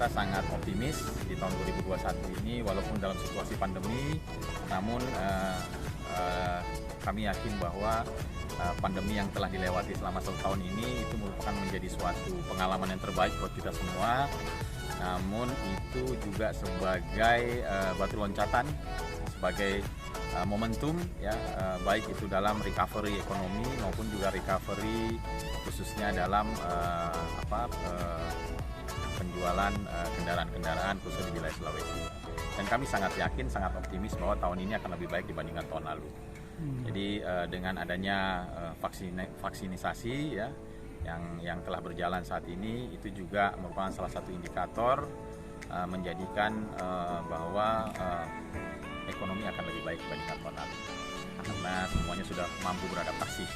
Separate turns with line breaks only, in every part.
sangat optimis di tahun 2021 ini, walaupun dalam situasi pandemi, namun kami yakin bahwa pandemi yang telah dilewati selama 1 tahun ini itu merupakan menjadi suatu pengalaman yang terbaik buat kita semua. Namun itu juga sebagai batu loncatan, sebagai momentum ya, baik itu dalam recovery ekonomi maupun juga recovery khususnya dalam penjualan kendaraan-kendaraan khususnya di wilayah Sulawesi. Dan kami sangat yakin, sangat optimis bahwa tahun ini akan lebih baik dibandingkan tahun lalu. Jadi dengan adanya vaksinisasi ya yang telah berjalan saat ini, itu juga merupakan salah satu indikator menjadikan bahwa ekonomi akan lebih baik dibandingkan tahun lalu, karena semuanya sudah mampu beradaptasi.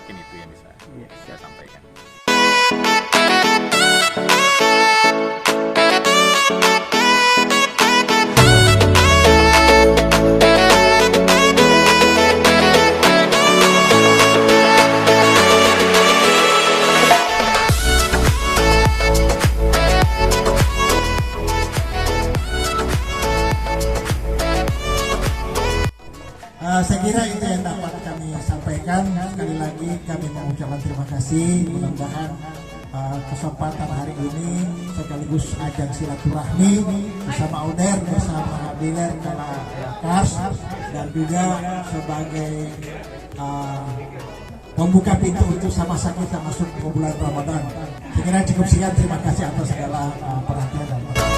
Mungkin itu yang bisa saya sampaikan.
Saya kira itu yang dapat kami sampaikan. Sekali lagi kami mengucapkan terima kasih. Mudah-mudahan kesempatan hari ini sekaligus ajang silaturahmi bersama Oder, bersama Diler Kars, dan juga sebagai membuka pintu untuk sama-sama kita masuk ke bulan Ramadan. Saya kira cukup sekian. Terima kasih atas segala perhatian dan
rencana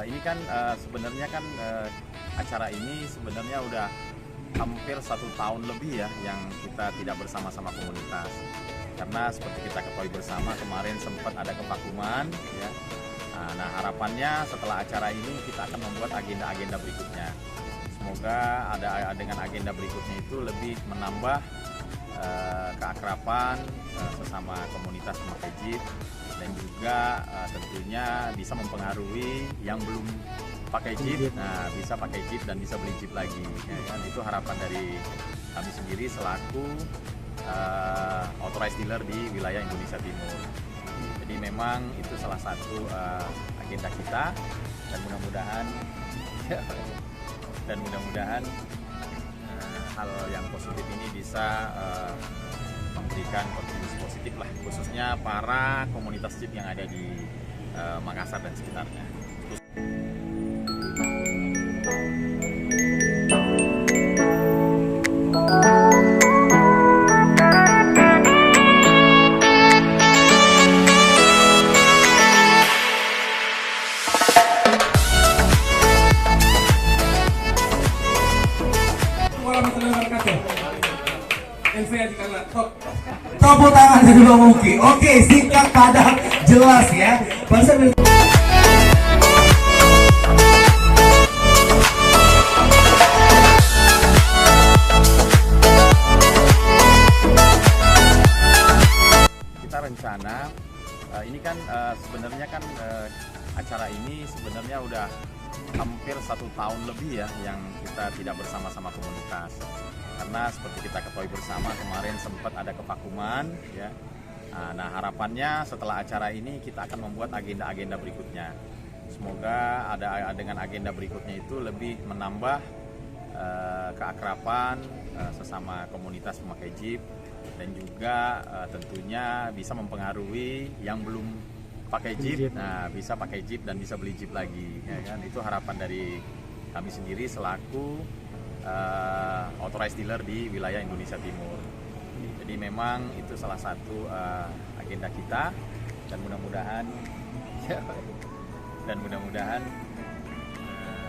ini kan sebenarnya kan acara ini sebenarnya udah hampir 1 tahun lebih ya yang kita tidak bersama-sama komunitas, karena seperti kita ketahui bersama kemarin sempat ada kevakuman ya. Nah harapannya setelah acara ini kita akan membuat agenda-agenda berikutnya. Semoga dengan agenda berikutnya itu lebih menambah keakraban sesama komunitas pemakai Jeep, dan juga tentunya bisa mempengaruhi yang belum pakai Jeep, nah bisa pakai Jeep dan bisa beli Jeep lagi ya kan. Itu harapan dari kami sendiri selaku authorized dealer di wilayah Indonesia Timur. Jadi memang itu salah satu agenda kita, dan mudah-mudahan hal yang positif ini bisa memberikan kontribusi positif lah, khususnya para komunitas Jeep yang ada di Makassar dan sekitarnya.
Tepuk tangan kedua Muki. Oke, singkat padat jelas ya.
Kita rencana ini kan sebenarnya kan acara ini sebenarnya udah hampir 1 tahun lebih ya yang kita tidak bersama-sama komunitas, karena seperti kita ketahui bersama kemarin sempat ada kevakuman ya. Nah harapannya setelah acara ini kita akan membuat agenda-agenda berikutnya. Semoga dengan agenda berikutnya itu lebih menambah keakraban sesama komunitas pemakai Jeep, dan juga tentunya bisa mempengaruhi yang belum pakai Jeep, nah bisa pakai Jeep dan bisa beli Jeep lagi ya kan. Itu harapan dari kami sendiri selaku authorized dealer di wilayah Indonesia Timur. Jadi memang itu salah satu agenda kita, dan mudah-mudahan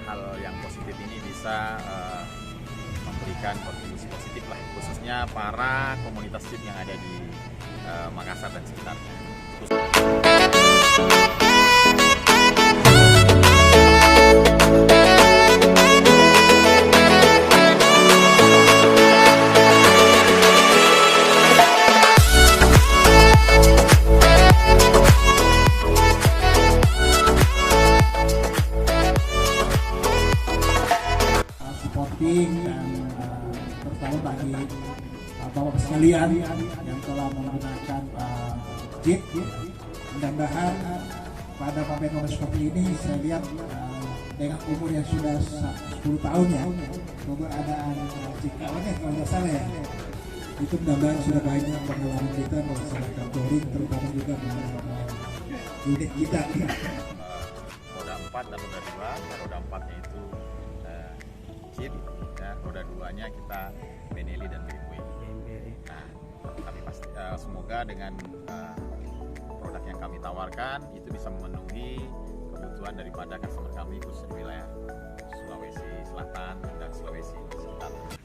hal yang positif ini bisa memberikan kontribusi positif lah, khususnya para komunitas Jeep yang ada di Makassar dan sekitarnya.
terutama bagi bapak sekalian yang telah menggunakan Jeep. Mudah-mudahan pada pameran seperti ini saya lihat dengan umur yang sudah 10 tahun ya, keberadaan Cikawannya kalau nggak salah ya, itu mudah-mudahan sudah banyak pengalaman kita melaksanakan touring, terutama juga menggunakan unit kita.
Roda 4 dan roda 2. Roda 4-nya itu Jeep, ya, roda 2-nya kita Benelli dan BMW. Nah, kami pasti semoga dengan produk yang kami tawarkan itu bisa memenuhi kebutuhan daripada customer kami khusus di wilayah Sulawesi Selatan dan Sulawesi Selatan.